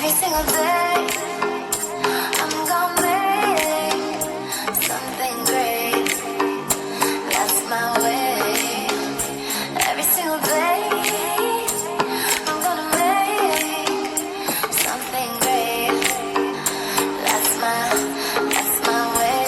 Every single day, I'm gonna make something great. That's my way. Every single day, I'm gonna make something great. That's my way.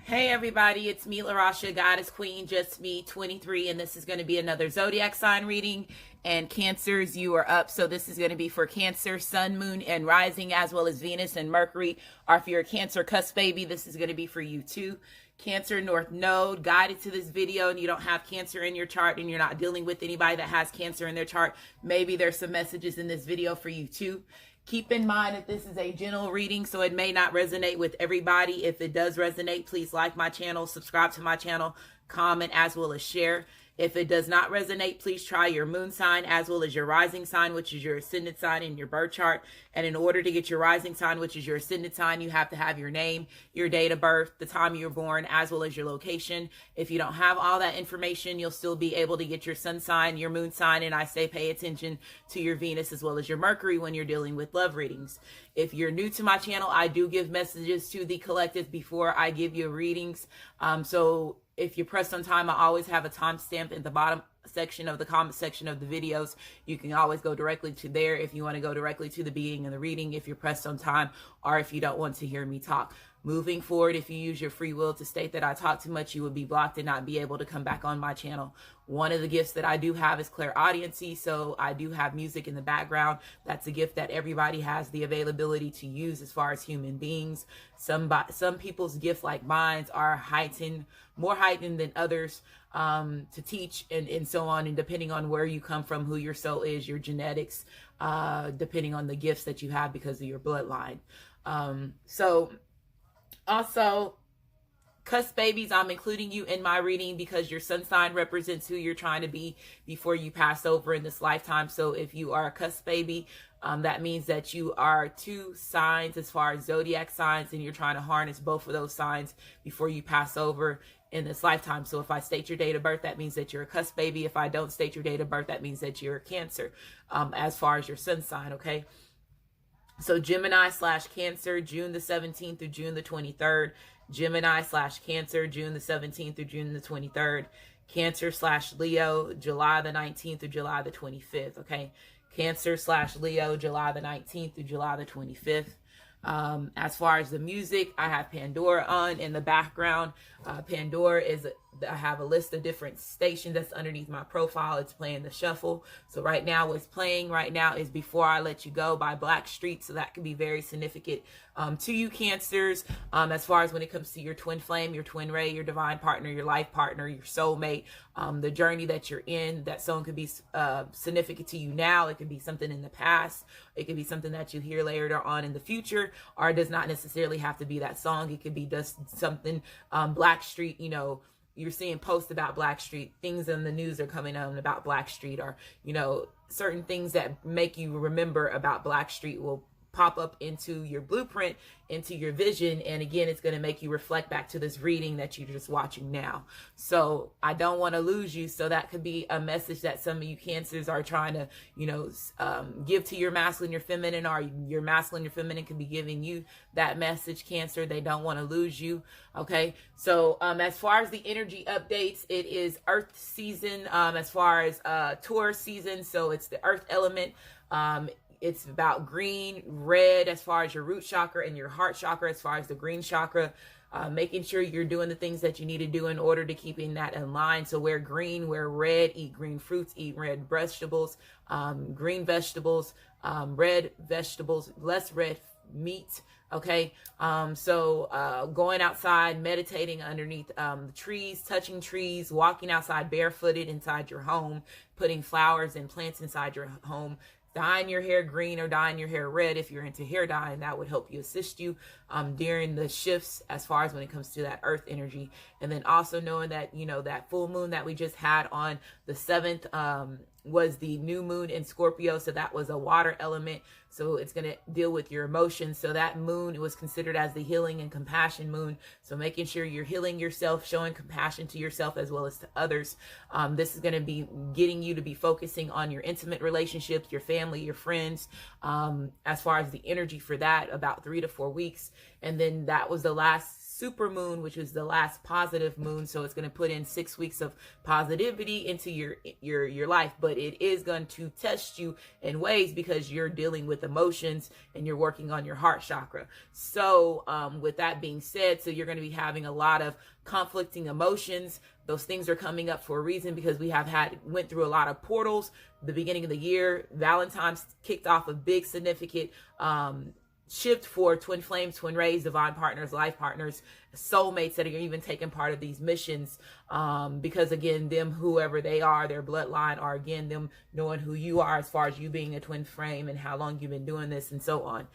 Hey everybody, it's me, LaRasha, Goddess Queen, just me, 23, and this is going to be another zodiac sign reading. And Cancers, you are up. So this is going to be for Cancer, Sun, Moon, and Rising, as well as Venus and Mercury. Or if you're a Cancer cusp baby, this is going to be for you too. Cancer North Node, guided to this video, and you don't have Cancer in your chart and you're not dealing with anybody that has Cancer in their chart, maybe there's some messages in this video for you too. Keep in mind that this is a general reading, so it may not resonate with everybody. If it does resonate, please like my channel, subscribe to my channel, comment, as well as share. If it does not resonate, please try your moon sign as well as your rising sign, which is your ascendant sign in your birth chart. And in order to get your rising sign, which is your ascendant sign, you have to have your name, your date of birth, the time you were born, as well as your location. If you don't have all that information, you'll still be able to get your sun sign, your moon sign, and I say pay attention to your Venus as well as your Mercury when you're dealing with love readings. If you're new to my channel, I do give messages to the collective before I give you readings. So if you press on time, I always have a timestamp in the bottom section of the comment section of the videos. You can always go directly to there if you want to go directly to the beginning of the reading if you're pressed on time, or if you don't want to hear me talk. Moving forward, if you use your free will to state that I talk too much, you would be blocked and not be able to come back on my channel. One of the gifts that I do have is clairaudiency, so I do have music in the background. That's a gift that everybody has the availability to use as far as human beings. Some people's gifts, like mine, are more heightened than others, to teach and so on, and depending on where you come from, who your soul is, your genetics, depending on the gifts that you have because of your bloodline. Also, cusp babies, I'm including you in my reading because your sun sign represents who you're trying to be before you pass over in this lifetime. So if you are a cusp baby, that means that you are two signs as far as zodiac signs, and you're trying to harness both of those signs before you pass over in this lifetime. So if I state your date of birth, that means that you're a cusp baby. If I don't state your date of birth, that means that you're a Cancer, as far as your sun sign, okay? So Gemini/Cancer, June the 17th through June the 23rd. Gemini/Cancer, June the 17th through June the 23rd. Cancer/Leo, July the 19th through July the 25th, okay? Cancer/Leo, July the 19th through July the 25th. As far as the music, I have Pandora on in the background. Pandora is, I have a list of different stations that's underneath my profile. It's playing the shuffle. So right now what's playing right now is Before I Let You Go by Blackstreet. So that can be very significant to you Cancers, as far as when it comes to your twin flame, your twin ray, your divine partner, your life partner, your soulmate, the journey that you're in. That song could be significant to you now. It could be something in the past. It could be something that you hear later on in the future, or it does not necessarily have to be that song. It could be just something, Blackstreet, you know, you're seeing posts about Blackstreet, things in the news are coming on about Blackstreet, or, you know, certain things that make you remember about Blackstreet will pop up into your blueprint, into your vision, and again, it's going to make you reflect back to this reading that you're just watching now. So I don't want to lose you. So that could be a message that some of you Cancers are trying to, you know, give to your masculine, your feminine, or your masculine, your feminine could be giving you that message, Cancer. They don't want to lose you. Okay. So as far as the energy updates, it is Earth season, as far as Taurus season. So it's the Earth element. It's about green, red as far as your root chakra, and your heart chakra as far as the green chakra. making sure you're doing the things that you need to do in order to keeping that in line. So wear green, wear red, eat green fruits, eat red vegetables, green vegetables, red vegetables, less red meat. Okay. Going outside, meditating underneath the trees, touching trees, walking outside barefooted inside your home, putting flowers and plants inside your home, dyeing your hair green or dyeing your hair red if you're into hair dye, and that would help you assist you during the shifts as far as when it comes to that earth energy. And then also knowing that, you know, that full moon that we just had on the 7th was the new moon in Scorpio. So that was a water element. So it's going to deal with your emotions. So that moon was considered as the healing and compassion moon. So making sure you're healing yourself, showing compassion to yourself as well as to others. This is going to be getting you to be focusing on your intimate relationships, your family, your friends, as far as the energy for that, about 3 to 4 weeks. And then that was the last super moon, which is the last positive moon. So it's going to put in 6 weeks of positivity into your life, but it is going to test you in ways because you're dealing with emotions and you're working on your heart chakra. So with that being said, so you're going to be having a lot of conflicting emotions. Those things are coming up for a reason because we went through a lot of portals. The beginning of the year, Valentine's kicked off a big significant shift for twin flames, twin rays, divine partners, life partners, soulmates that are even taking part of these missions, because again, them, whoever they are, their bloodline, or again, them knowing who you are as far as you being a twin flame and how long you've been doing this and so on.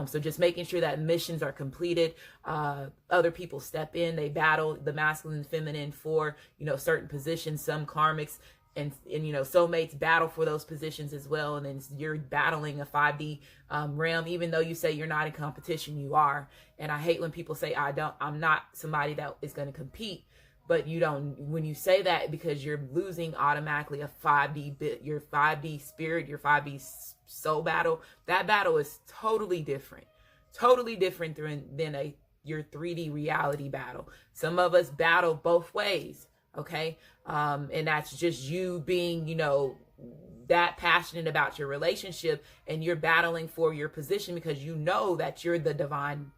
So just making sure that missions are completed. Other people step in, they battle the masculine and feminine for, you know, certain positions, some karmics and you know, soulmates battle for those positions as well. And then you're battling a 5D realm, even though you say you're not in competition, you are. And I hate when people say I'm not somebody that is going to compete, but you don't, when you say that, because you're losing automatically a 5D bit, your 5D spirit, your 5D soul battle. That battle is totally different than your 3D reality battle. Some of us battle both ways. Okay. And that's just you being, you know, that passionate about your relationship, and you're battling for your position because you know that you're the divine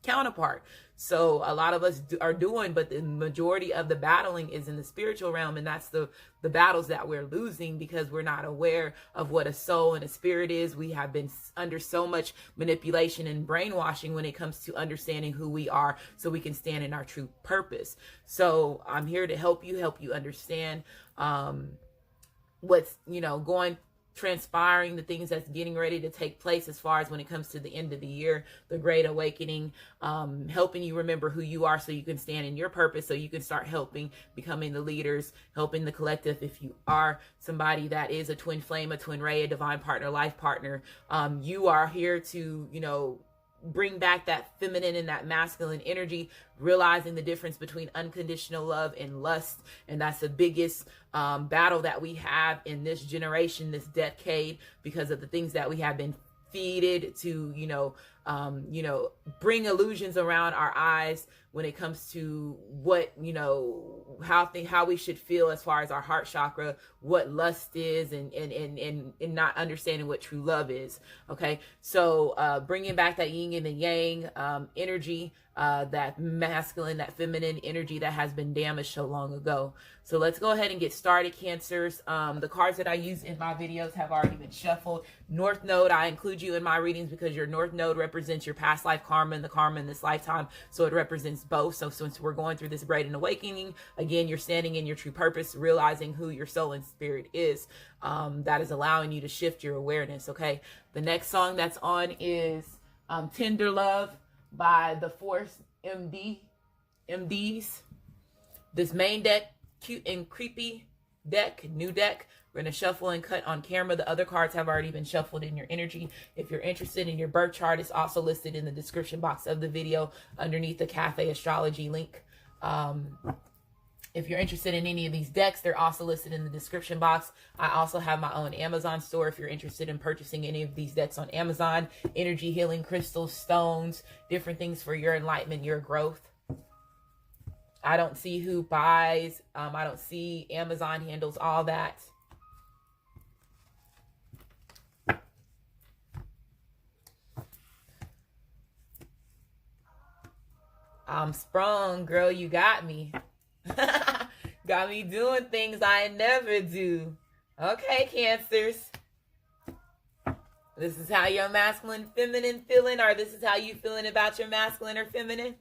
counterpart. So a lot of us are doing, but the majority of the battling is in the spiritual realm, and that's the battles that we're losing because we're not aware of what a soul and a spirit is. We have been under so much manipulation and brainwashing when it comes to understanding who we are, so we can stand in our true purpose. So I'm here to help you understand what's, you know, transpiring, the things that's getting ready to take place as far as when it comes to the end of the year, the great awakening, helping you remember who you are so you can stand in your purpose, so you can start becoming the leaders, helping the collective. If you are somebody that is a twin flame, a twin ray, a divine partner, life partner, you are here to, you know, bring back that feminine and that masculine energy, realizing the difference between unconditional love and lust. And that's the biggest battle that we have in this generation, this decade, because of the things that we have been feeded to, you know, bring illusions around our eyes when it comes to what, you know, how we should feel as far as our heart chakra, what lust is, and not understanding what true love is. Okay. So, bringing back that yin and the yang, energy, that masculine, that feminine energy that has been damaged so long ago. So let's go ahead and get started, Cancers. The cards that I use in my videos have already been shuffled. North Node, I include you in my readings because your North Node represents your past life karma and the karma in this lifetime. So it represents both. So since we're going through this great awakening, again, you're standing in your true purpose, realizing who your soul and spirit is. That is allowing you to shift your awareness. Okay. The next song that's on is Tender Love by the Force MDs. This main deck, cute and creepy deck, new deck. We're going to shuffle and cut on camera. The other cards have already been shuffled in your energy. If you're interested in your birth chart, it's also listed in the description box of the video underneath the Cafe Astrology link. If you're interested in any of these decks, they're also listed in the description box. I also have my own Amazon store if you're interested in purchasing any of these decks on Amazon. Energy healing, crystals, stones, different things for your enlightenment, your growth. I don't see who buys. I don't see Amazon handles all that. I'm sprung, girl. You got me. Got me doing things I never do. Okay, Cancers. This is how your masculine, feminine feeling, or this is how you feeling about your masculine or feminine?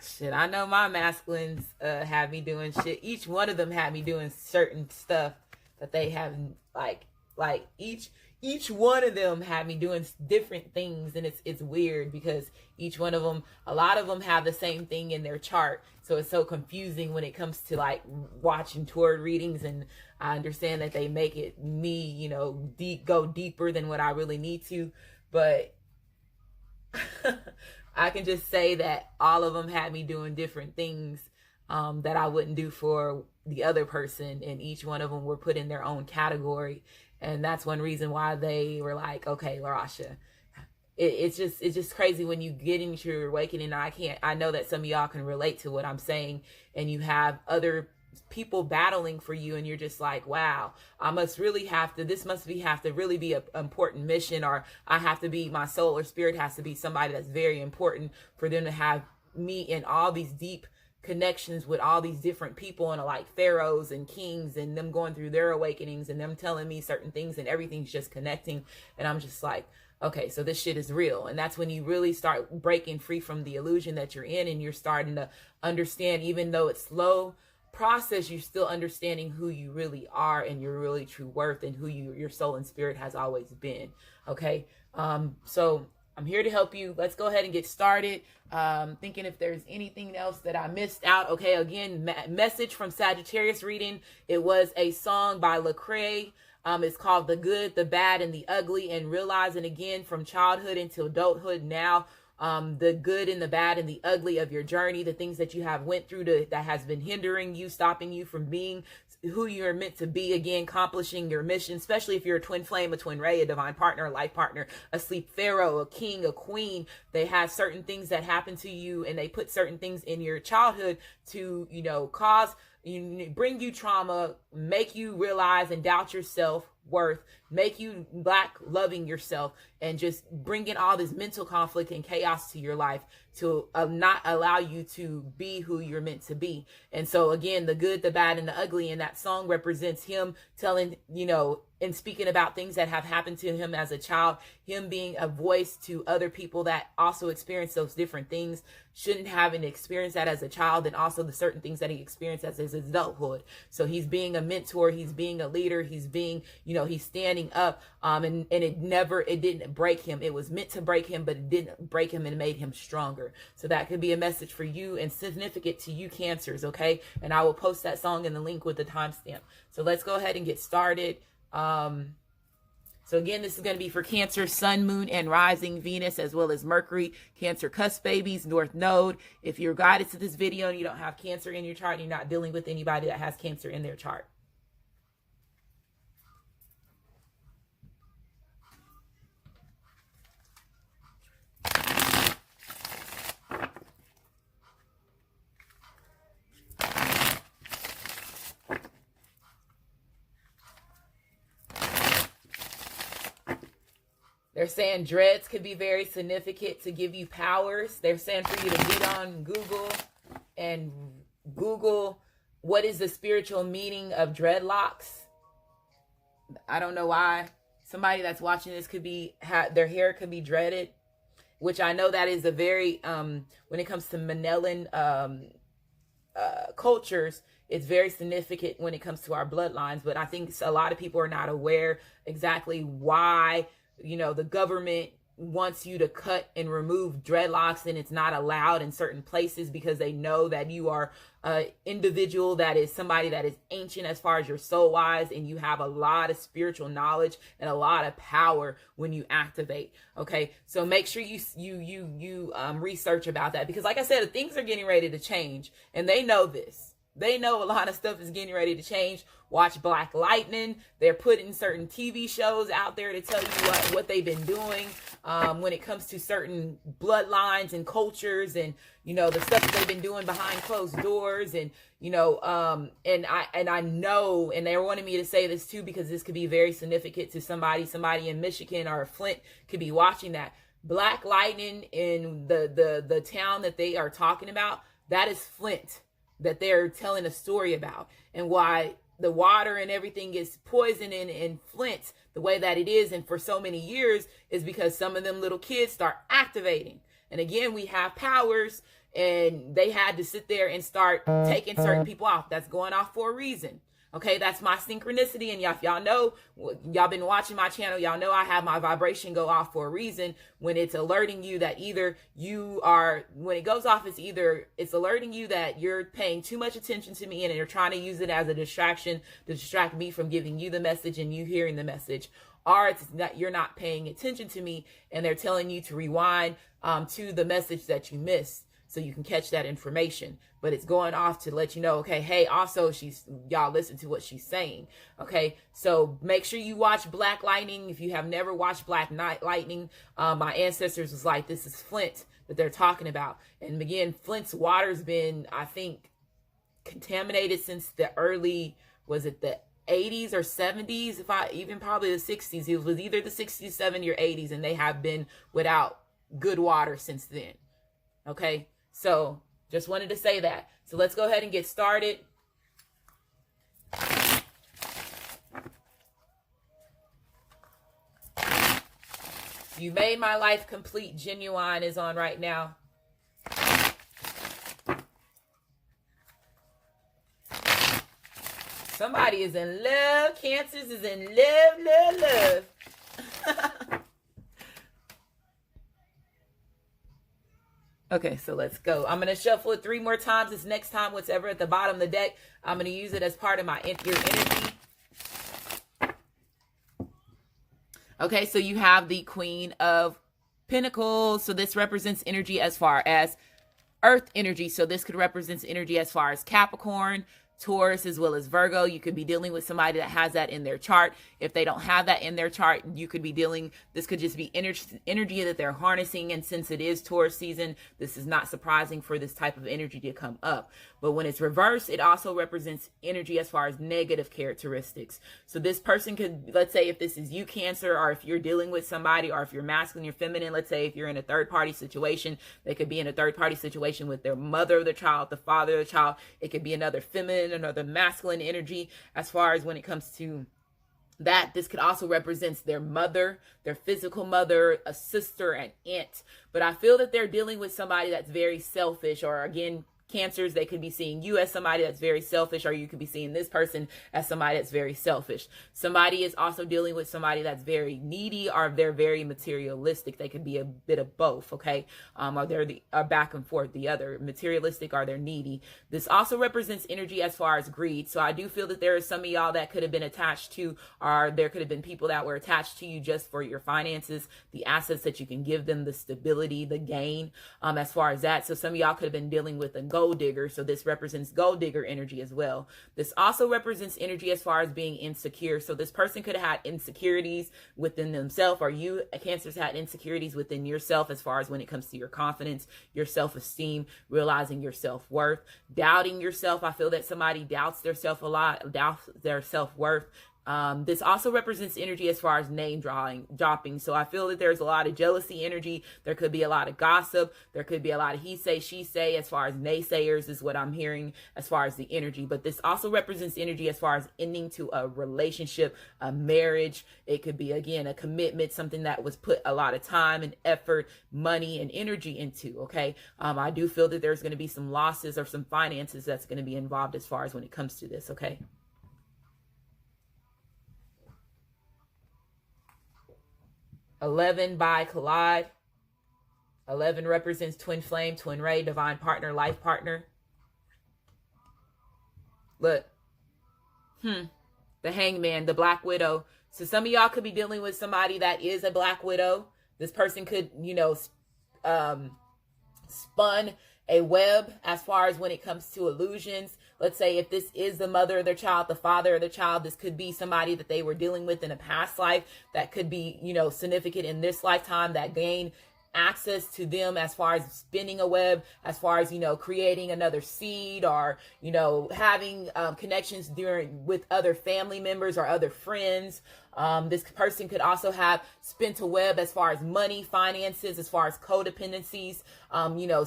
Shit, I know my masculines have me doing shit. Each one of them had me doing certain stuff that they have, like each one of them had me doing different things, and it's weird because each one of them, a lot of them have the same thing in their chart, so it's so confusing when it comes to like watching tarot readings. And I understand that they make it me, you know, go deeper than what I really need to, but I can just say that all of them had me doing different things that I wouldn't do for the other person, and each one of them were put in their own category. And that's one reason why they were like, okay, LaRasha, it's just crazy when you get into your awakening. I know that some of y'all can relate to what I'm saying, and you have other people battling for you, and you're just like, wow, this must have to really be an important mission, or my soul or spirit has to be somebody that's very important for them to have me in all these deep connections with all these different people, and like pharaohs and kings, and them going through their awakenings and them telling me certain things, and everything's just connecting. And I'm just like, okay, so this shit is real. And that's when you really start breaking free from the illusion that you're in, and you're starting to understand, even though it's slow process, you're still understanding who you really are and your really true worth, and who your soul and spirit has always been. Okay. So I'm here to help you. Let's go ahead and get started. Thinking if there's anything else that I missed out. Okay, again, message from Sagittarius reading. It was a song by Lecrae. It's called The Good, the Bad, and the Ugly, and realizing again from childhood into adulthood now, the good and the bad and the ugly of your journey, the things that you have went through that has been hindering you, stopping you from being who you're meant to be, again, accomplishing your mission, especially if you're a twin flame, a twin ray, a divine partner, a life partner, a sleep pharaoh, a king, a queen. They have certain things that happen to you, and they put certain things in your childhood to, bring you trauma, make you realize and doubt your self-worth, make you lack loving yourself, and just bring in all this mental conflict and chaos to your life to not allow you to be who you're meant to be. And so again, the good, the bad, and the ugly, and that song represents him telling, and speaking about things that have happened to him as a child, him being a voice to other people that also experience those different things, shouldn't have experienced that as a child, and also the certain things that he experienced as his adulthood. So he's being a mentor, he's being a leader, he's being, he's standing up, and it didn't break him. It was meant to break him, but it didn't break him, and made him stronger. So that could be a message for you and significant to you, Cancers, okay? And I will post that song in the link with the timestamp. So let's go ahead and get started. So again, this is going to be for Cancer, Sun, Moon, and Rising, Venus, as well as Mercury, Cancer cusp babies, North Node. If you're guided to this video and you don't have Cancer in your chart, and you're not dealing with anybody that has Cancer in their chart. They're saying dreads could be very significant to give you powers. They're saying for you to get on Google and Google what is the spiritual meaning of dreadlocks. I don't know why. Somebody that's watching this could be, their hair could be dreaded, which I know that is a very, when it comes to Manelan cultures, it's very significant when it comes to our bloodlines. But I think a lot of people are not aware exactly why the government wants you to cut and remove dreadlocks, and it's not allowed in certain places because they know that you are an individual that is somebody that is ancient as far as your soul wise, and you have a lot of spiritual knowledge and a lot of power when you activate. Okay, so make sure you research about that, because like I said, things are getting ready to change, and they know this. They know a lot of stuff is getting ready to change. Watch Black Lightning. They're putting certain TV shows out there to tell you what they've been doing when it comes to certain bloodlines and cultures, and the stuff that they've been doing behind closed doors. And and I know, and they're wanting me to say this too, because this could be very significant to somebody in Michigan or Flint could be watching that. Black lightning in the town that they are talking about, that is Flint, that they're telling a story about, and why the water and everything is poisoned in Flint the way that it is, and for so many years, is because some of them little kids start activating. And again, we have powers, and they had to sit there and start taking certain people off. That's going off for a reason. Okay, that's my synchronicity. And y'all know, y'all been watching my channel, y'all know I have my vibration go off for a reason when it's alerting you that either you are, when it goes off, it's alerting you that you're paying too much attention to me and you're trying to use it as a distraction to distract me from giving you the message and you hearing the message. Or it's that you're not paying attention to me and they're telling you to rewind to the message that you missed, so you can catch that information. But it's going off to let you know, okay, hey, also y'all listen to what she's saying. Okay, so make sure you watch Black Lightning. If you have never watched Black Lightning, my ancestors was like, this is Flint that they're talking about. And again, Flint's water's been, I think, contaminated since the early, was it the 80s or 70s? Even probably the 60s. It was either the 60s, 70s, or 80s, and they have been without good water since then. Okay, so just wanted to say that. So let's go ahead and get started. You Made My Life Complete, Genuine is on right now. Somebody is in love. Cancers is in love. Okay, so let's go. I'm going to shuffle it 3 more times. This next time, whatever at the bottom of the deck, I'm going to use it as part of your energy. Okay, so you have the Queen of Pinnacles. So this represents energy as far as Earth energy. So this could represent energy as far as Capricorn, Taurus, as well as Virgo. You could be dealing with somebody that has that in their chart. If they don't have that in their chart, you could be this could just be energy that they're harnessing. And since it is Taurus season, this is not surprising for this type of energy to come up. But when it's reversed, it also represents energy as far as negative characteristics. So this person could, let's say if this is you, Cancer, or if you're dealing with somebody, or if you're masculine, you're feminine, let's say if you're in a third party situation, they could be in a third party situation with their mother of the child, the father of the child. It could be another feminine, another masculine energy. As far as when it comes to that, this could also represent their mother, their physical mother, a sister, an aunt. But I feel that they're dealing with somebody that's very selfish, or again, Cancers, they could be seeing you as somebody that's very selfish, or you could be seeing this person as somebody that's very selfish. Somebody is also dealing with somebody that's very needy, or they're very materialistic. They could be a bit of both, okay? Or they're back and forth, the other materialistic, or they're needy. This also represents energy as far as greed. So I do feel that there is some of y'all that could have been attached to, or there could have been people that were attached to you just for your finances, the assets that you can give them, the stability, the gain, as far as that. So some of y'all could have been dealing with a gold digger. So this represents gold digger energy as well. This also represents energy as far as being insecure. So this person could have had insecurities within themselves, or you, Cancers, had insecurities within yourself as far as when it comes to your confidence, your self-esteem, realizing your self-worth, doubting yourself. I feel that somebody doubts their self a lot, doubts their self-worth. This also represents energy as far as name dropping. So I feel that there's a lot of jealousy energy. There could be a lot of gossip. There could be a lot of he say, she say, as far as naysayers is what I'm hearing as far as the energy. But this also represents energy as far as ending to a relationship, a marriage. It could be, again, a commitment, something that was put a lot of time and effort, money and energy into, okay? I do feel that there's going to be some losses or some finances that's going to be involved as far as when it comes to this, okay? $11 by Collide. 11 represents twin flame, twin ray, divine partner, life partner. Look. The Hangman, the Black Widow. So some of y'all could be dealing with somebody that is a Black Widow. This person could, spun a web as far as when it comes to illusions. Let's say if this is the mother of their child, the father of the child, this could be somebody that they were dealing with in a past life that could be, significant in this lifetime, that gain access to them as far as spinning a web, as far as, creating another seed, or, having connections with other family members or other friends. This person could also have spent a web as far as money, finances, as far as codependencies,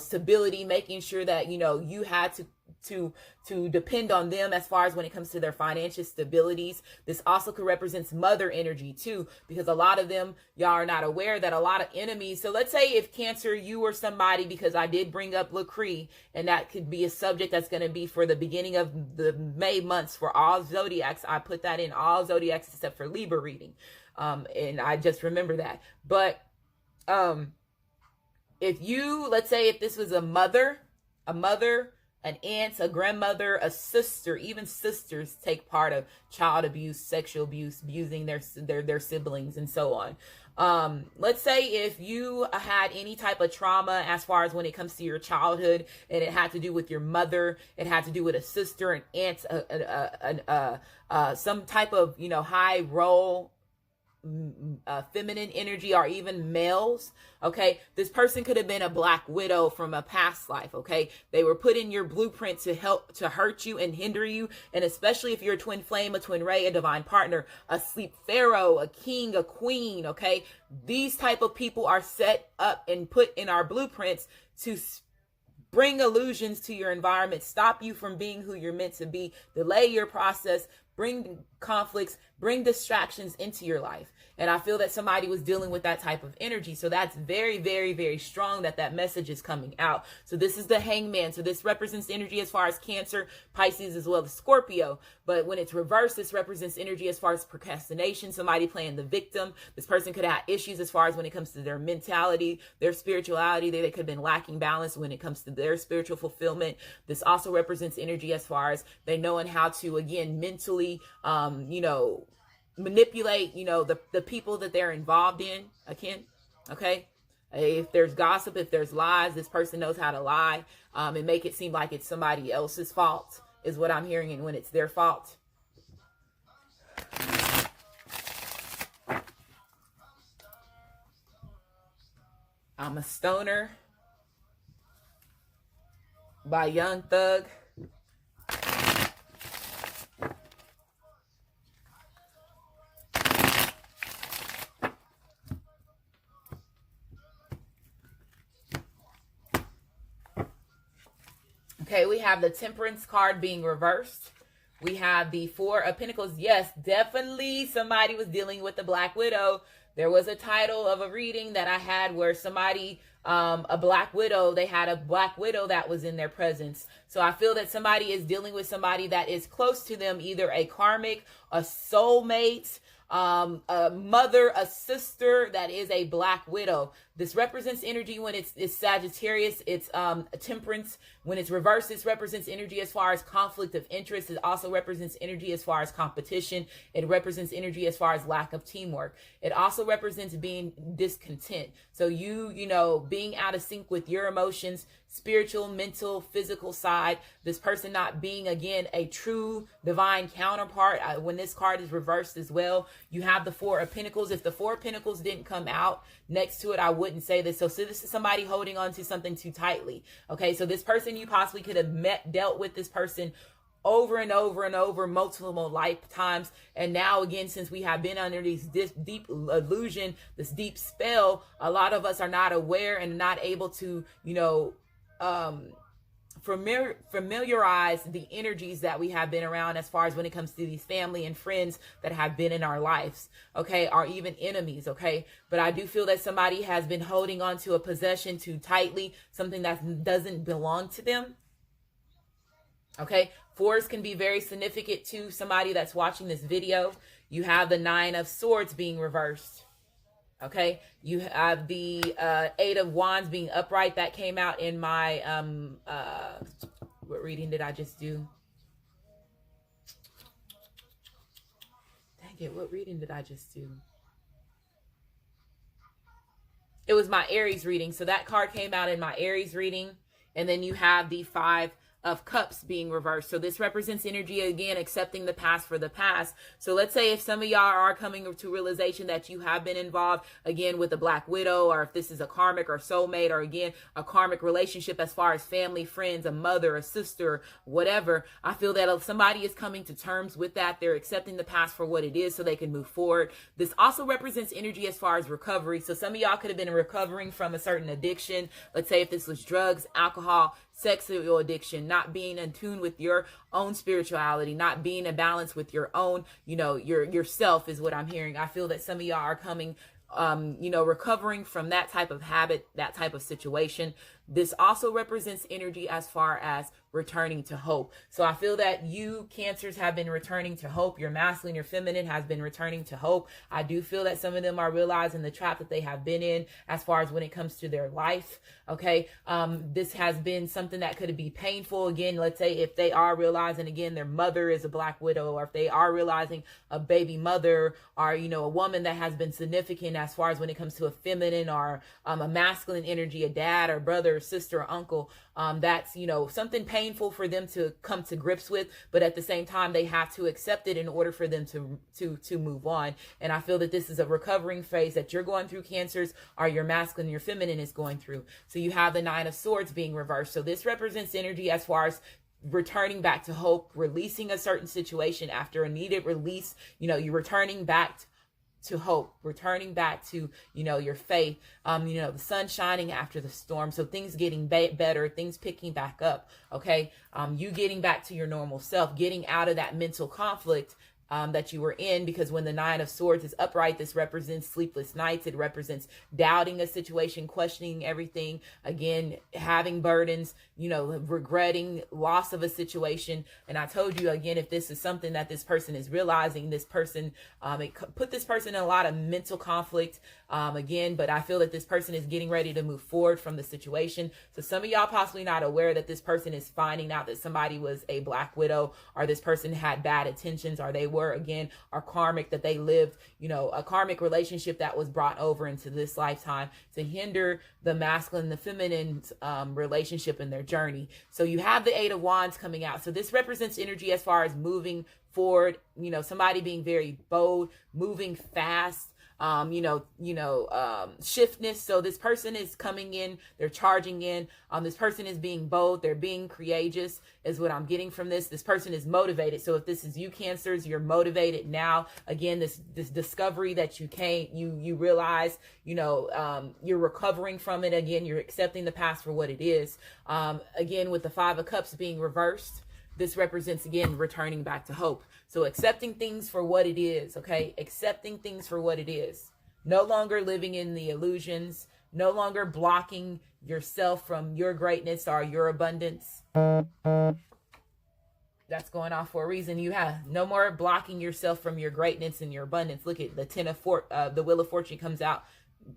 stability, making sure that, you had to depend on them as far as when it comes to their financial stabilities. This also could represent mother energy too, because a lot of them, y'all are not aware that a lot of enemies. So let's say if Cancer, you or somebody, because I did bring up Lacree, and that could be a subject that's going to be for the beginning of the May months for all zodiacs. I put that in all zodiacs except for Libra reading. And I just remember that. But if you, let's say if this was a mother, an aunt, a grandmother, a sister, even sisters take part of child abuse, sexual abuse, abusing their siblings, and so on. Let's say if you had any type of trauma as far as when it comes to your childhood, and it had to do with your mother, it had to do with a sister, an aunt, some type of, high role, feminine energy, or even males. Okay, this person could have been a black widow from a past life. Okay, they were put in your blueprint to help to hurt you and hinder you, and especially if you're a twin flame, a twin ray, a divine partner, a sleep pharaoh, a king, a queen. Okay, these type of people are set up and put in our blueprints to bring illusions to your environment, stop you from being who you're meant to be, delay your process, bring conflicts, bring distractions into your life. And I feel that somebody was dealing with that type of energy. So that's very, very, very strong that message is coming out. So this is the Hangman. So this represents energy as far as Cancer, Pisces, as well as Scorpio. But when it's reversed, this represents energy as far as procrastination, somebody playing the victim. This person could have issues as far as when it comes to their mentality, their spirituality. They could have been lacking balance when it comes to their spiritual fulfillment. This also represents energy as far as they knowing how to, again, mentally, manipulate, the people that they're involved in. Again, okay? If there's gossip, if there's lies, this person knows how to lie, and make it seem like it's somebody else's fault, is what I'm hearing, and when it's their fault. I'm a Stoner by Young Thug. Okay, we have the Temperance card being reversed. We have the Four of Pinnacles. Yes, definitely somebody was dealing with the Black Widow. There was a title of a reading that I had where somebody, a Black Widow, they had a Black Widow that was in their presence. So I feel that somebody is dealing with somebody that is close to them, either a karmic, a soulmate, a mother, a sister that is a Black Widow. This represents energy when it's Sagittarius. It's Temperance. When it's reversed, this represents energy as far as conflict of interest. It also represents energy as far as competition. It represents energy as far as lack of teamwork. It also represents being discontent. So being out of sync with your emotions, spiritual, mental, physical side. This person not being, again, a true divine counterpart. When this card is reversed as well, you have the Four of Pentacles. If the Four of Pentacles didn't come out next to it, I wouldn't say this. So this is somebody holding on to something too tightly. Okay, so this person, you possibly could have dealt with this person over and over and over multiple lifetimes, and now again, since we have been under this deep illusion, this deep spell, a lot of us are not aware and not able to familiarize the energies that we have been around as far as when it comes to these family and friends that have been in our lives, okay, or even enemies, okay? But I do feel that somebody has been holding on to a possession too tightly, something that doesn't belong to them, okay? Fours can be very significant to somebody that's watching this video. You have the Nine of Swords being reversed. Okay, you have the Eight of Wands being upright. That came out in my, what reading did I just do? Dang it, what reading did I just do? It was my Aries reading. So that card came out in my Aries reading. And then you have the Five of Cups being reversed. So this represents energy, again, accepting the past for the past. So let's say if some of y'all are coming to realization that you have been involved, again, with a Black Widow, or if this is a karmic or soulmate, or again, a karmic relationship as far as family, friends, a mother, a sister, whatever, I feel that somebody is coming to terms with that. They're accepting the past for what it is so they can move forward. This also represents energy as far as recovery. So some of y'all could have been recovering from a certain addiction. Let's say if this was drugs, alcohol, sexual addiction, not being in tune with your own spirituality, not being in balance with your own, yourself is what I'm hearing. I feel that some of y'all are coming, recovering from that type of habit, that type of situation. This also represents energy as far as returning to hope. So I feel that you Cancers have been returning to hope. Your masculine, your feminine has been returning to hope. I do feel that some of them are realizing the trap that they have been in as far as when it comes to their life. Okay. This has been something that could be painful. Again, let's say if they are realizing, again, their mother is a Black Widow, or if they are realizing a baby mother, or, a woman that has been significant as far as when it comes to a feminine or a masculine energy, a dad or brother or sister or uncle, that's, something painful for them to come to grips with, but at the same time, they have to accept it in order for them to move on. And I feel that this is a recovering phase that you're going through, Cancers, or your masculine, your feminine is going through. So you have the Nine of Swords being reversed. So this represents energy as far as returning back to hope, releasing a certain situation after a needed release. You're returning back to hope, returning back to, your faith, the sun shining after the storm. So things getting better, things picking back up. Okay. You getting back to your normal self, getting out of that mental conflict that you were in, because when the Nine of Swords is upright, this represents sleepless nights. It represents doubting a situation, questioning everything, again, having burdens, regretting loss of a situation. And I told you, again, if this is something that this person is realizing, this person, it put this person in a lot of mental conflict, again, but I feel that this person is getting ready to move forward from the situation. So some of y'all possibly not aware that this person is finding out that somebody was a Black Widow, or this person had bad intentions, or they were, again, are karmic, that they lived, a karmic relationship that was brought over into this lifetime to hinder the masculine, the feminine relationship in their journey. So you have the Eight of Wands coming out. So this represents energy as far as moving forward, somebody being very bold, moving fast, shiftness. So this person is coming in, they're charging in. This person is being bold, they're being courageous, is what I'm getting from this. This person is motivated. So if this is you, Cancers, you're motivated now. Again, this discovery that you realize, you're recovering from it. Again, you're accepting the past for what it is. Again, with the Five of Cups being reversed, this represents, again, returning back to hope. So accepting things for what it is, okay? Accepting things for what it is. No longer living in the illusions. No longer blocking yourself from your greatness or your abundance. That's going off for a reason. You have no more blocking yourself from your greatness and your abundance. Look at the the Wheel of Fortune comes out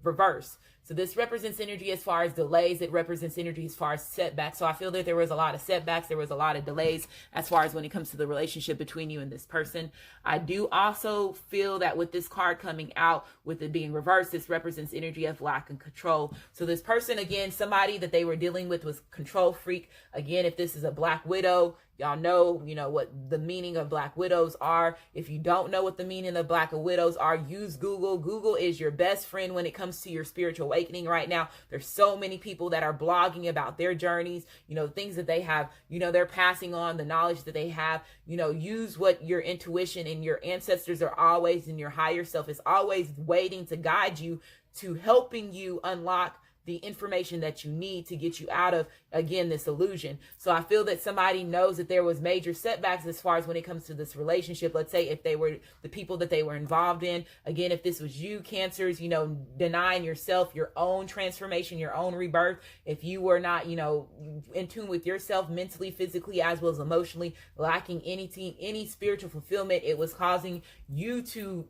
reverse. So this represents energy as far as delays. It represents energy as far as setbacks. So I feel that there was a lot of setbacks. There was a lot of delays as far as when it comes to the relationship between you and this person. I do also feel that with this card coming out, with it being reversed, this represents energy of lack and control. So this person, again, somebody that they were dealing with was control freak. Again, if this is a Black Widow, y'all know, what the meaning of Black Widows are. If you don't know what the meaning of Black Widows are, use Google. Google is your best friend when it comes to your spiritual awakening right now. There's so many people that are blogging about their journeys, things that they have, they're passing on, the knowledge that they have. Use what your intuition and your ancestors are always, and your higher self is always waiting to guide you, to helping you unlock the information that you need to get you out of, again, this illusion. So I feel that somebody knows that there was major setbacks as far as when it comes to this relationship. Let's say if they were the people that they were involved in, again, if this was you, Cancers, denying yourself, your own transformation, your own rebirth. If you were not, in tune with yourself mentally, physically, as well as emotionally, lacking any spiritual fulfillment, it was causing you to,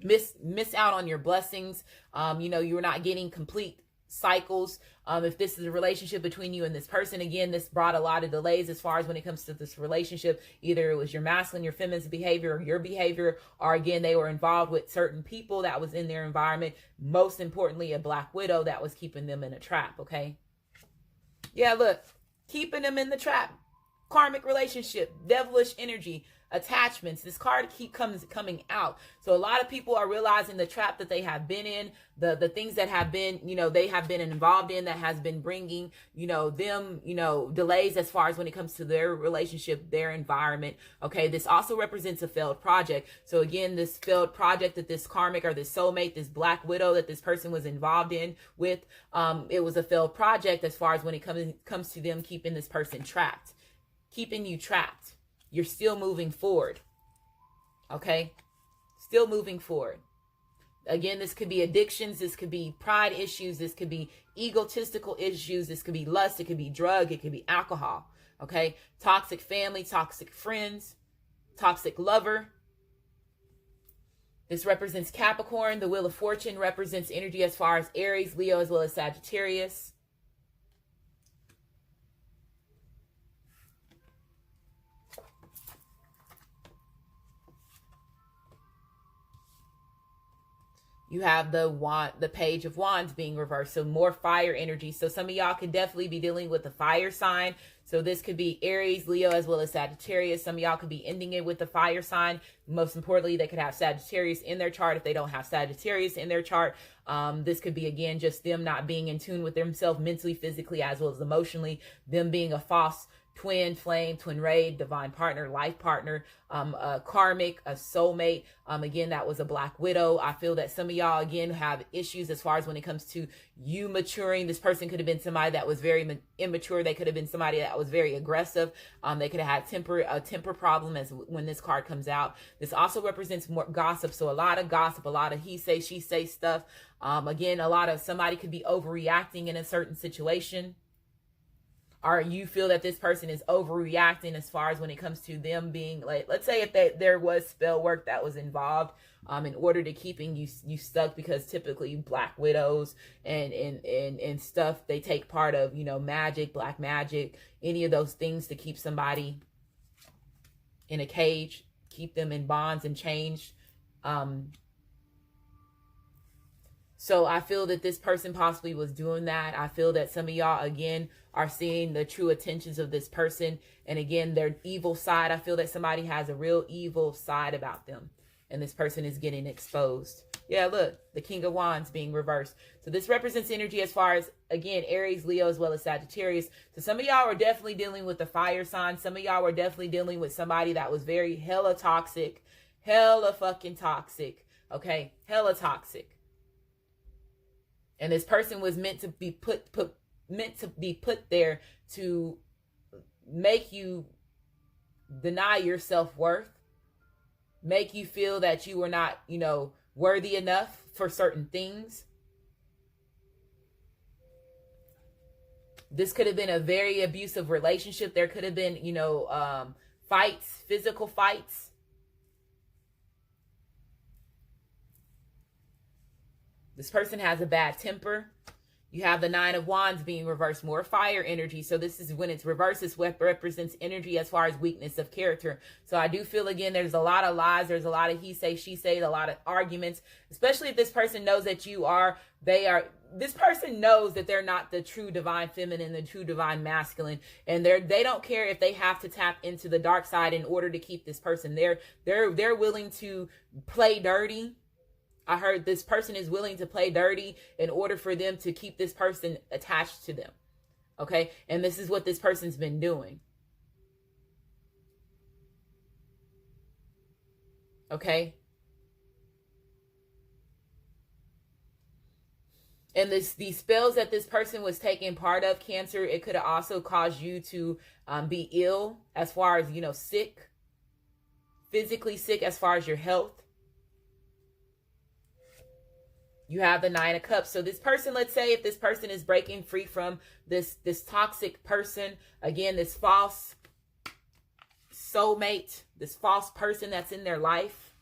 miss out on your blessings. You were not getting complete cycles. If this is a relationship between you and this person, again, this brought a lot of delays as far as when it comes to this relationship. Either it was your masculine, your feminine behavior, or your behavior, or again, they were involved with certain people that was in their environment. Most importantly, a Black Widow that was keeping them in a trap. Okay. Yeah, look, keeping them in the trap. Karmic relationship, devilish energy, attachments. This card coming out. So a lot of people are realizing the trap that they have been in, the things that have been, they have been involved in, that has been bringing, them, delays as far as when it comes to their relationship, their environment. Okay. This also represents a failed project. So again, this failed project that this karmic or this soulmate, this black widow that this person was involved in with, it was a failed project as far as when it comes to them keeping this person trapped, keeping you trapped. You're still moving forward. Okay? Still moving forward. Again, this could be addictions. This could be pride issues. This could be egotistical issues. This could be lust. It could be drug. It could be alcohol. Okay? Toxic family, toxic friends, toxic lover. This represents Capricorn. The Wheel of Fortune represents energy as far as Aries, Leo, as well as Sagittarius. You have the Page of Wands being reversed. So more fire energy. So some of y'all could definitely be dealing with the fire sign. So this could be Aries, Leo, as well as Sagittarius. Some of y'all could be ending it with the fire sign. Most importantly, they could have Sagittarius in their chart. If they don't have Sagittarius in their chart, this could be, again, just them not being in tune with themselves mentally, physically, as well as emotionally. Them being a false twin flame, twin ray, divine partner, life partner, a karmic, a soulmate. Again, that was a black widow. I feel that some of y'all, again, have issues as far as when it comes to you maturing. This person could have been somebody that was very immature. They could have been somebody that was very aggressive. They could have had a temper problem as when this card comes out. This also represents more gossip. So a lot of gossip, a lot of he say, she say stuff. Again, somebody could be overreacting in a certain situation. Or you feel that this person is overreacting as far as when it comes to them being, like, let's say if there was spell work that was involved in order to keeping you stuck, because typically black widows and stuff, they take part of, magic, black magic, any of those things to keep somebody in a cage, keep them in bonds and chains. So I feel that this person possibly was doing that. I feel that some of y'all, again, are seeing the true intentions of this person. And again, their evil side. I feel that somebody has a real evil side about them. And this person is getting exposed. Yeah, look, the King of Wands being reversed. So this represents energy as far as, again, Aries, Leo, as well as Sagittarius. So some of y'all are definitely dealing with the fire sign. Some of y'all are definitely dealing with somebody that was very hella toxic. Hella fucking toxic. Okay? Hella toxic. And this person was meant to be put there to make you deny your self-worth, make you feel that you were not, worthy enough for certain things. This could have been a very abusive relationship. There could have been, fights, physical fights. This person has a bad temper. You have the Nine of Wands being reversed, more fire energy. So this is when it's reversed. This represents energy as far as weakness of character. So I do feel, again, there's a lot of lies. There's a lot of he say, she say, a lot of arguments, especially if this person knows that this person knows that they're not the true divine feminine, the true divine masculine. And they don't care if they have to tap into the dark side in order to keep this person there. They're willing to play dirty. I heard this person is willing to play dirty in order for them to keep this person attached to them. Okay? And this is what this person's been doing. Okay? And these spells that this person was taking part of, Cancer, it could have also caused you to be ill as far as, sick. Physically sick as far as your health. You have the Nine of Cups. So this person, let's say if this person is breaking free from this toxic person, again, this false soulmate, this false person that's in their life,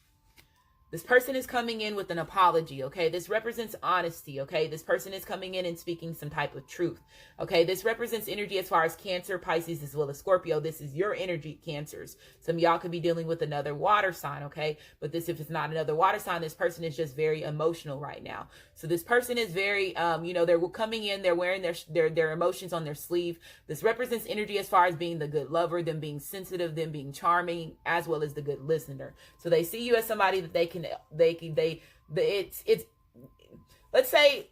This person is coming in with an apology, okay? This represents honesty, okay? This person is coming in and speaking some type of truth, okay? This represents energy as far as Cancer, Pisces, as well as Scorpio. This is your energy, Cancers. Some of y'all could be dealing with another water sign, okay? But this, if it's not another water sign, this person is just very emotional right now. So this person is very, they're coming in, they're wearing their emotions on their sleeve. This represents energy as far as being the good lover, them being sensitive, them being charming, as well as the good listener. So they see you as somebody that it's let's say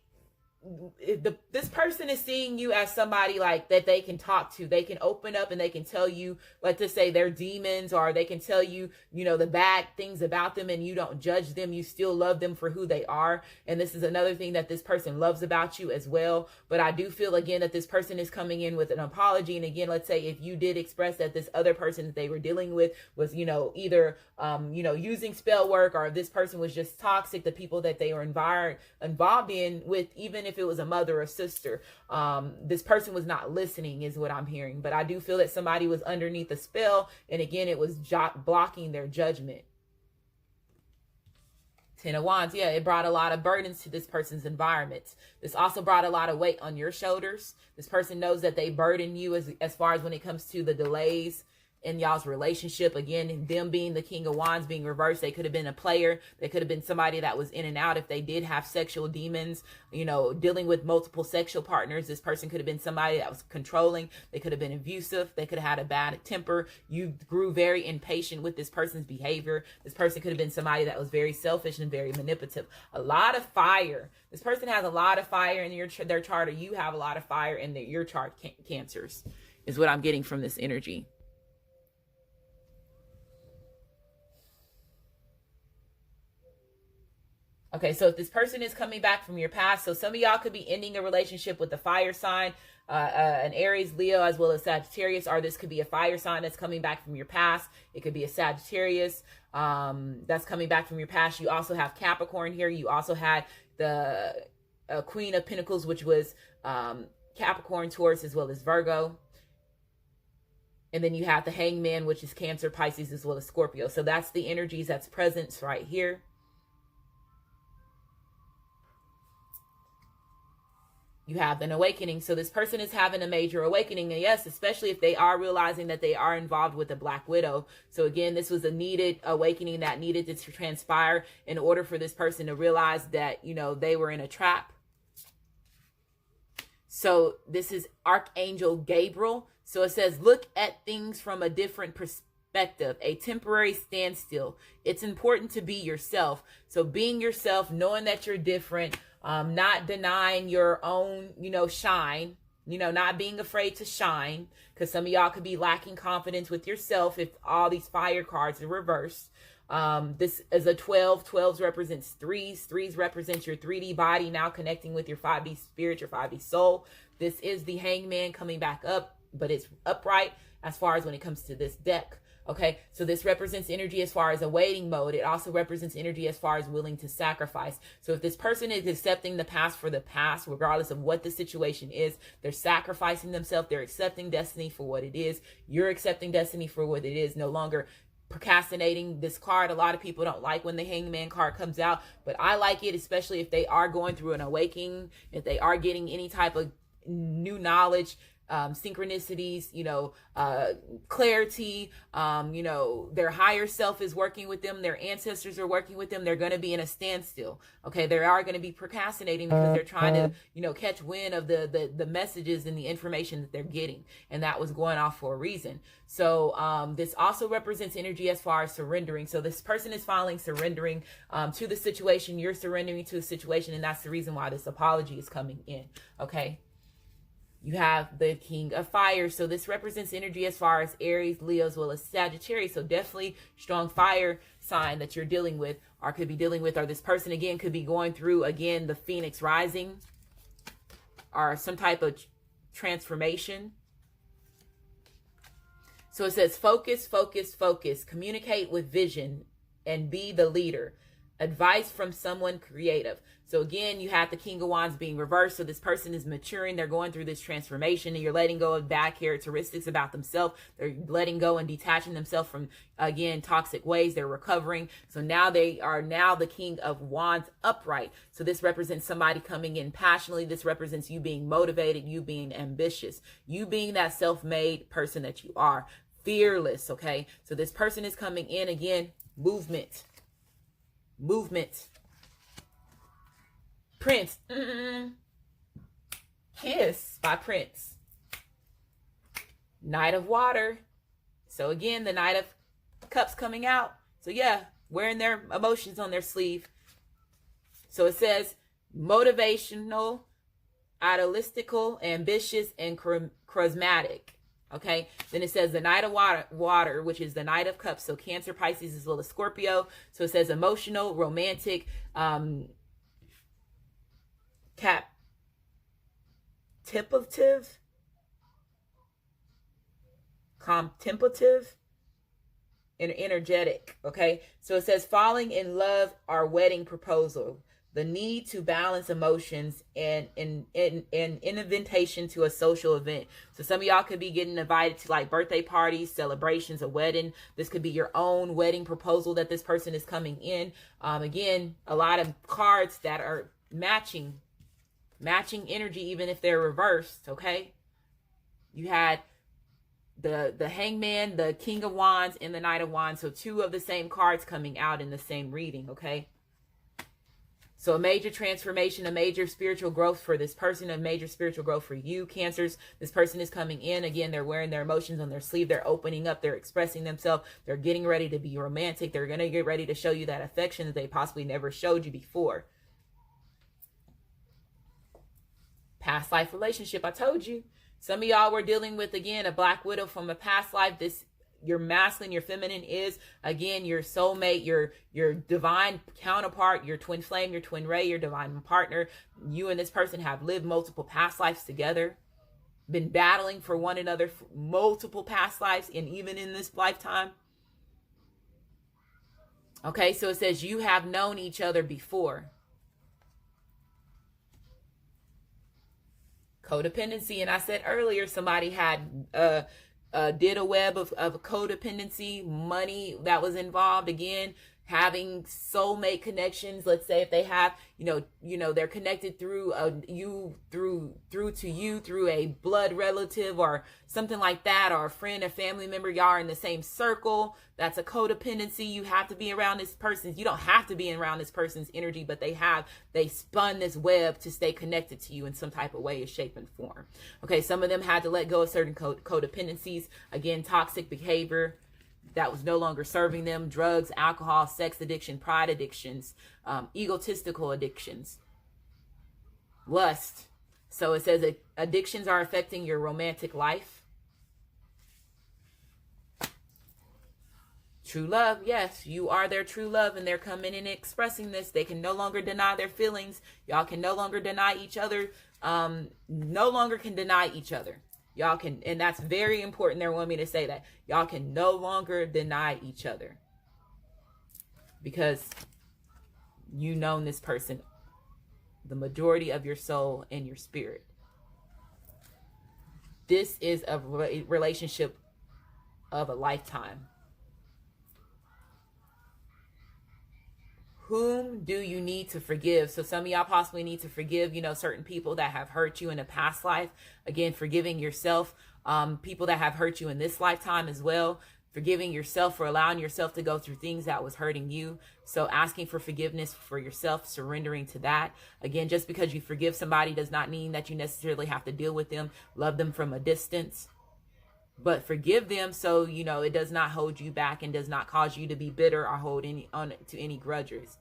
this person is seeing you as somebody like that they can talk to, they can open up and they can tell you, like, to say they're demons, or they can tell you, the bad things about them, and you don't judge them. You still love them for who they are. And this is another thing that this person loves about you as well. But I do feel, again, that this person is coming in with an apology. And again, let's say if you did express that this other person that they were dealing with was, either, using spell work, or this person was just toxic, the people that they were involved in with, even if it was a mother or sister, this person was not listening, is what I'm hearing. But I do feel that somebody was underneath the spell, and again, it was blocking their judgment. 10 of Wands, yeah, it brought a lot of burdens to this person's environment. This also brought a lot of weight on your shoulders. This person knows that they burden you as far as when it comes to the delays in y'all's relationship. Again, them being the King of Wands being reversed, they could have been a player. They could have been somebody that was in and out. If they did have sexual demons, dealing with multiple sexual partners, this person could have been somebody that was controlling. They could have been abusive. They could have had a bad temper. You grew very impatient with this person's behavior. This person could have been somebody that was very selfish and very manipulative. A lot of fire. This person has a lot of fire in their chart, or you have a lot of fire in your chart, Cancers, is what I'm getting from this energy. Okay, so if this person is coming back from your past, so some of y'all could be ending a relationship with a fire sign, an Aries, Leo, as well as Sagittarius, or this could be a fire sign that's coming back from your past. It could be a Sagittarius that's coming back from your past. You also have Capricorn here. You also had the Queen of Pinnacles, which was Capricorn, Taurus, as well as Virgo. And then you have the Hangman, which is Cancer, Pisces, as well as Scorpio. So that's the energies that's present right here. You have an awakening. So this person is having a major awakening. And yes, especially if they are realizing that they are involved with a Black Widow. So again, this was a needed awakening that needed to transpire in order for this person to realize that, they were in a trap. So this is Archangel Gabriel. So it says, look at things from a different perspective, a temporary standstill. It's important to be yourself. So being yourself, knowing that you're different, not denying your own, shine, not being afraid to shine, because some of y'all could be lacking confidence with yourself if all these fire cards are reversed. This is a 12. 12s represents threes. Threes represents your 3D body now connecting with your 5D spirit, your 5D soul. This is the Hangman coming back up, but it's upright as far as when it comes to this deck. Okay, so this represents energy as far as a waiting mode. It also represents energy as far as willing to sacrifice. So if this person is accepting the past for the past, regardless of what the situation is, they're sacrificing themselves. They're accepting destiny for what it is. You're accepting destiny for what it is. No longer procrastinating. This card, a lot of people don't like when the Hangman card comes out, but I like it, especially if they are going through an awakening, if they are getting any type of new knowledge, synchronicities, clarity, their higher self is working with them. Their ancestors are working with them. They're going to be in a standstill. Okay. They are going to be procrastinating because they're trying to, catch wind of the messages and the information that they're getting. And that was going off for a reason. So, this also represents energy as far as surrendering. So this person is finally surrendering, to the situation. You're surrendering to the situation. And that's the reason why this apology is coming in. Okay. You have the King of Fire. So this represents energy as far as Aries, Leo, as well as Sagittarius. So definitely strong fire sign that you're dealing with, or could be dealing with, or this person again could be going through, again, the Phoenix rising, or some type of transformation. So it says focus, focus, focus. Communicate with vision and be the leader. Advice from someone creative. So again, you had the King of Wands being reversed. So this person is maturing. They're going through this transformation, and you're letting go of bad characteristics about themselves. They're letting go and detaching themselves from, again, toxic ways. They're recovering. So now they are now the King of Wands upright. So this represents somebody coming in passionately. This represents you being motivated, you being ambitious, you being that self-made person that you are. Fearless, okay? So this person is coming in, again, movement. Prince. Kiss by Prince. Knight of Water. So again, the Knight of Cups coming out. So yeah, wearing their emotions on their sleeve. So it says motivational, idealistical, ambitious, and charismatic. Okay, then it says the Knight of water, which is the Knight of Cups. So Cancer, Pisces, as well as Scorpio. So it says emotional, romantic, contemplative, and energetic. Okay, so it says falling in love, our wedding proposal. The need to balance emotions and an invitation to a social event. So some of y'all could be getting invited to like birthday parties, celebrations, a wedding. This could be your own wedding proposal that this person is coming in. Again, a lot of cards that are matching energy, even if they're reversed. Okay, you had the Hangman, the King of Wands, and the Knight of Wands. So two of the same cards coming out in the same reading. Okay. So a major transformation, a major spiritual growth for this person, a major spiritual growth for you, Cancers. This person is coming in. Again, they're wearing their emotions on their sleeve. They're opening up. They're expressing themselves. They're getting ready to be romantic. They're going to get ready to show you that affection that they possibly never showed you before. Past life relationship. I told you. Some of y'all were dealing with, again, a Black Widow from a past life. Your masculine, your feminine is, again, your soulmate, your divine counterpart, your twin flame, your twin ray, your divine partner. You and this person have lived multiple past lives together, been battling for one another for multiple past lives, and even in this lifetime. Okay, so it says you have known each other before. Codependency, and I said earlier, somebody had did a web of codependency, money that was involved. Again, having soulmate connections. Let's say if they have, they're connected through through a blood relative or something like that, or a friend or family member. Y'all are in the same circle. That's a codependency. You have to be around this person. You don't have to be around this person's energy, but they spun this web to stay connected to you in some type of way, shape, and form. Okay, some of them had to let go of certain codependencies. Again, toxic behavior that was no longer serving them, drugs, alcohol, sex addiction, pride addictions, egotistical addictions, lust. So it says that addictions are affecting your romantic life. True love, yes, you are their true love, and they're coming in and expressing this. They can no longer deny their feelings. Y'all can no longer deny each other. No longer can deny each other. Y'all can, and that's very important. They want me to say that. Y'all can no longer deny each other because you known this person the majority of your soul and your spirit. This is a relationship of a lifetime. Whom do you need to forgive? So some of y'all possibly need to forgive, certain people that have hurt you in a past life. Again, forgiving yourself, people that have hurt you in this lifetime as well. Forgiving yourself for allowing yourself to go through things that was hurting you. So asking for forgiveness for yourself, surrendering to that. Again, just because you forgive somebody does not mean that you necessarily have to deal with them. Love them from a distance. But forgive them so, it does not hold you back and does not cause you to be bitter or hold on to any grudges.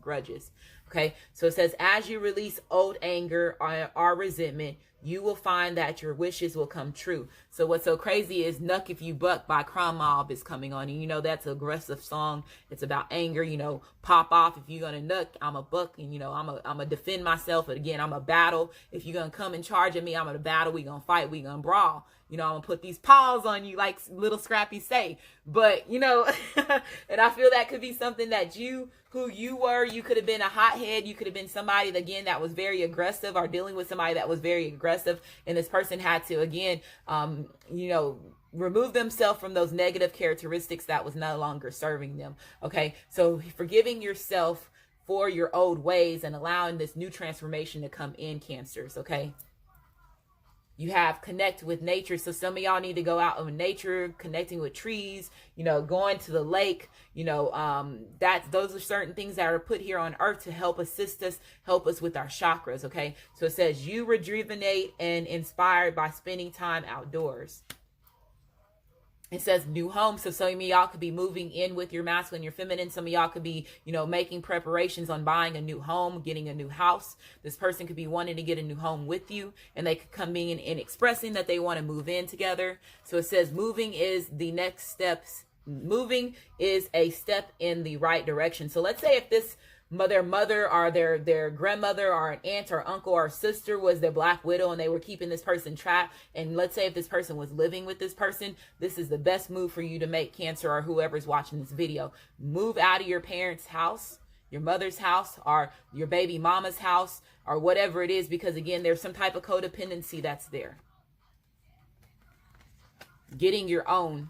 Okay, so it says, as you release old anger or resentment, you will find that your wishes will come true. So what's so crazy is Nuck If You Buck by Crime Mob is coming on. And that's an aggressive song. It's about anger, pop off. If you're going to nuck, I'm a buck. And, I'm going to defend myself. But again, I'm a battle. If you're going to come and charge at me, I'm going to battle. We're going to fight. We're going to brawl. I'm going to put these paws on you like little Scrappy say. But, and I feel that could be something that you who you were. You could have been a hothead. You could have been somebody, again, that was very aggressive, or dealing with somebody that was very aggressive. And this person had to, again, remove themselves from those negative characteristics that was no longer serving them. Okay. So forgiving yourself for your old ways and allowing this new transformation to come in, Cancers. Okay. You have connect with nature. So some of y'all need to go out in nature, connecting with trees, going to the lake, those are certain things that are put here on earth to help assist us, help us with our chakras. Okay. So it says you rejuvenate and inspired by spending time outdoors. It says new home. So some of y'all could be moving in with your masculine, your feminine. Some of y'all could be, making preparations on buying a new home, getting a new house. This person could be wanting to get a new home with you, and they could come in and expressing that they want to move in together. So it says moving is the next steps. Moving is a step in the right direction. So let's say if their mother or their grandmother or an aunt or uncle or sister was their black widow and they were keeping this person trapped, and let's say if this person was living with this person, this is the best move for you to make, Cancer, or whoever's watching this video. Move out of your parents' house, your mother's house, or your baby mama's house, or whatever it is, because again, there's some type of codependency that's there. Getting your own.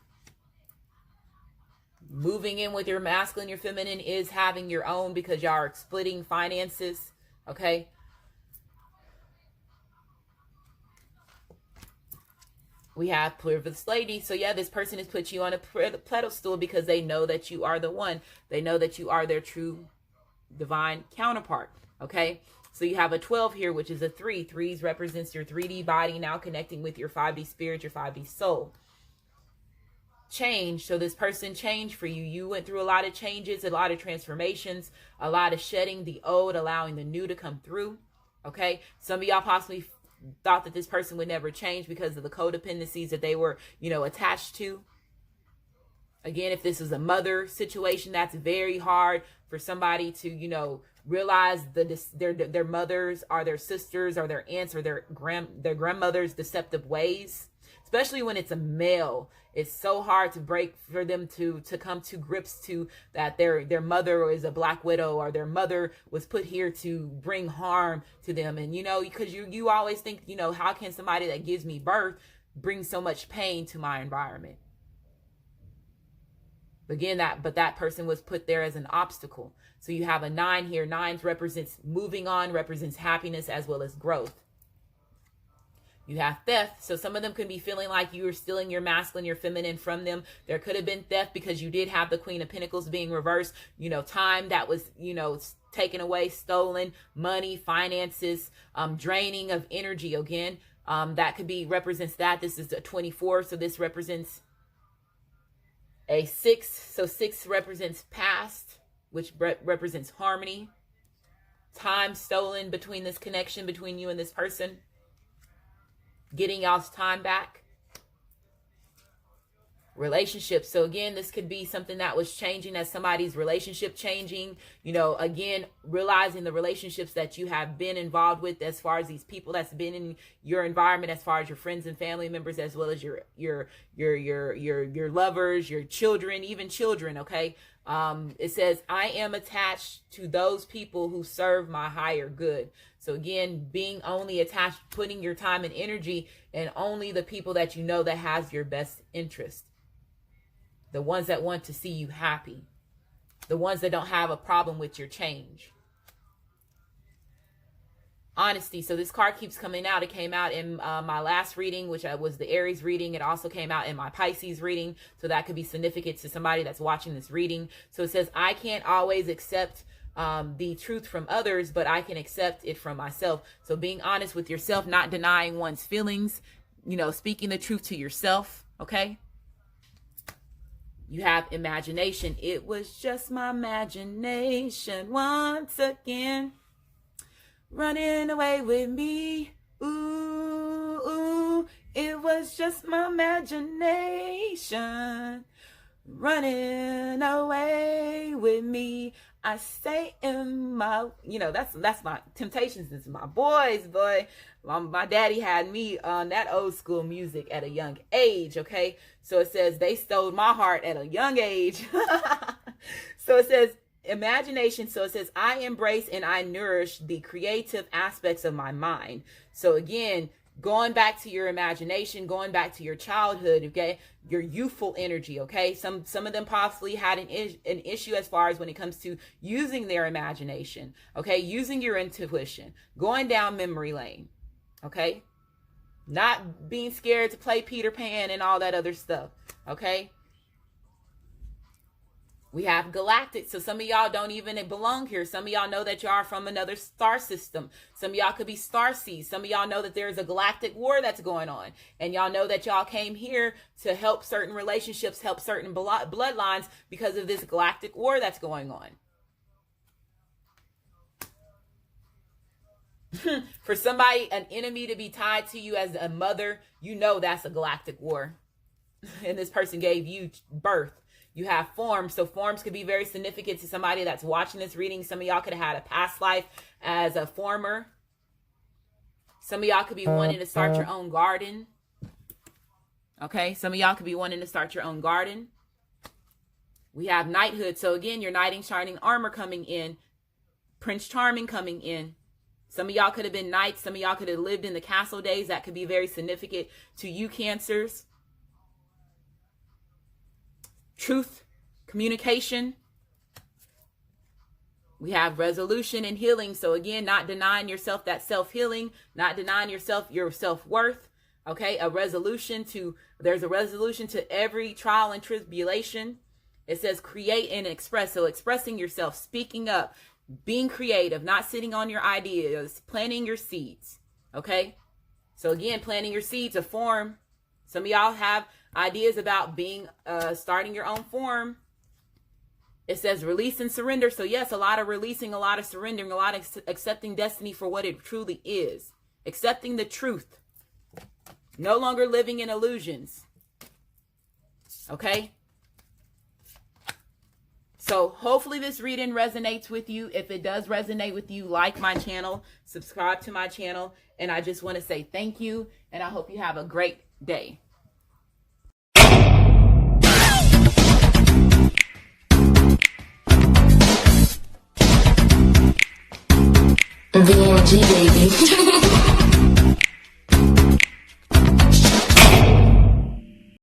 Moving in with your masculine, your feminine is having your own, because y'all are splitting finances. Okay. We have Privileged Lady. So yeah, this person has put you on a pedestal because they know that you are the one. They know that you are their true divine counterpart. Okay. So you have a 12 here, which is a 3. 3s represents your 3D body now connecting with your 5D spirit, your 5D soul. Change. So this person changed for you. You went through a lot of changes, a lot of transformations, a lot of shedding the old, allowing the new to come through. Okay. Some of y'all possibly thought that this person would never change because of the codependencies that they were, attached to. Again, if this is a mother situation, that's very hard for somebody to, realize their mothers or their sisters or their aunts or their grandmother's deceptive ways. Especially when it's a male, it's so hard to break for them to come to grips to that their mother is a black widow, or their mother was put here to bring harm to them. And because you always think, how can somebody that gives me birth bring so much pain to my environment? Again, that person was put there as an obstacle. So you have a 9 here. 9 represents moving on, represents happiness as well as growth. You have theft. So some of them could be feeling like you were stealing your masculine, your feminine from them. There could have been theft because you did have the Queen of Pentacles being reversed. Time that was, taken away, stolen, money, finances, draining of energy. Again, that could be, represents that. This is a 24. So this represents a 6. So 6 represents past, which represents harmony. Time stolen between this connection between you and this person. Getting y'all's time back. Relationships. So again, this could be something that was changing as somebody's relationship changing. Again, realizing the relationships that you have been involved with, as far as these people that's been in your environment, as far as your friends and family members, as well as your lovers, your children, even children. Okay. It says, I am attached to those people who serve my higher good. So again, being only attached, putting your time and energy in only the people that that has your best interest. The ones that want to see you happy. The ones that don't have a problem with your change. Honesty. So this card keeps coming out. It came out in my last reading, which was the Aries reading. It also came out in my Pisces reading. So that could be significant to somebody that's watching this reading. So it says, I can't always accept the truth from others, but I can accept it from myself. So being honest with yourself, not denying one's feelings, speaking the truth to yourself. Okay. You have imagination. It was just my imagination once again. Running away with me. Ooh, ooh, it was just my imagination. Running away with me. I stay in my, that's not Temptations. This is my boys, boy. My daddy had me on that old school music at a young age. Okay. So it says they stole my heart at a young age. So it says, imagination. So it says, I embrace and I nourish the creative aspects of my mind. So again, going back to your imagination, going back to your childhood, okay, your youthful energy, okay. Some of them possibly had an issue as far as when it comes to using their imagination, okay, using your intuition, going down memory lane, okay, not being scared to play Peter Pan and all that other stuff, okay. We have galactic. So some of y'all don't even belong here. Some of y'all know that you are from another star system. Some of y'all could be star seeds. Some of y'all know that there's a galactic war that's going on. And y'all know that y'all came here to help certain relationships, help certain bloodlines because of this galactic war that's going on. For somebody, an enemy to be tied to you as a mother, you know that's a galactic war. And this person gave you birth. You have forms. So forms could be very significant to somebody that's watching this reading. Some of y'all could have had a past life as a former. Some of y'all could be wanting to start your own garden. Okay. Some of y'all could be wanting to start your own garden. We have knighthood. So again, your knight in shining armor coming in. Prince Charming coming in. Some of y'all could have been knights. Some of y'all could have lived in the castle days. That could be very significant to you, Cancers. Truth, communication. We have resolution and healing. So again, not denying yourself that self-healing, not denying yourself your self-worth. Okay, there's a resolution to every trial and tribulation. It says create and express. So expressing yourself, speaking up, being creative, not sitting on your ideas, planting your seeds. Okay, so again, planting your seeds, a form. Some of y'all have ideas about starting your own form. It says release and surrender. So yes, a lot of releasing, a lot of surrendering, a lot of accepting destiny for what it truly is. Accepting the truth. No longer living in illusions. Okay? So hopefully this reading resonates with you. If it does resonate with you, like my channel, subscribe to my channel. And I just want to say thank you. And I hope you have a great day. VNG baby.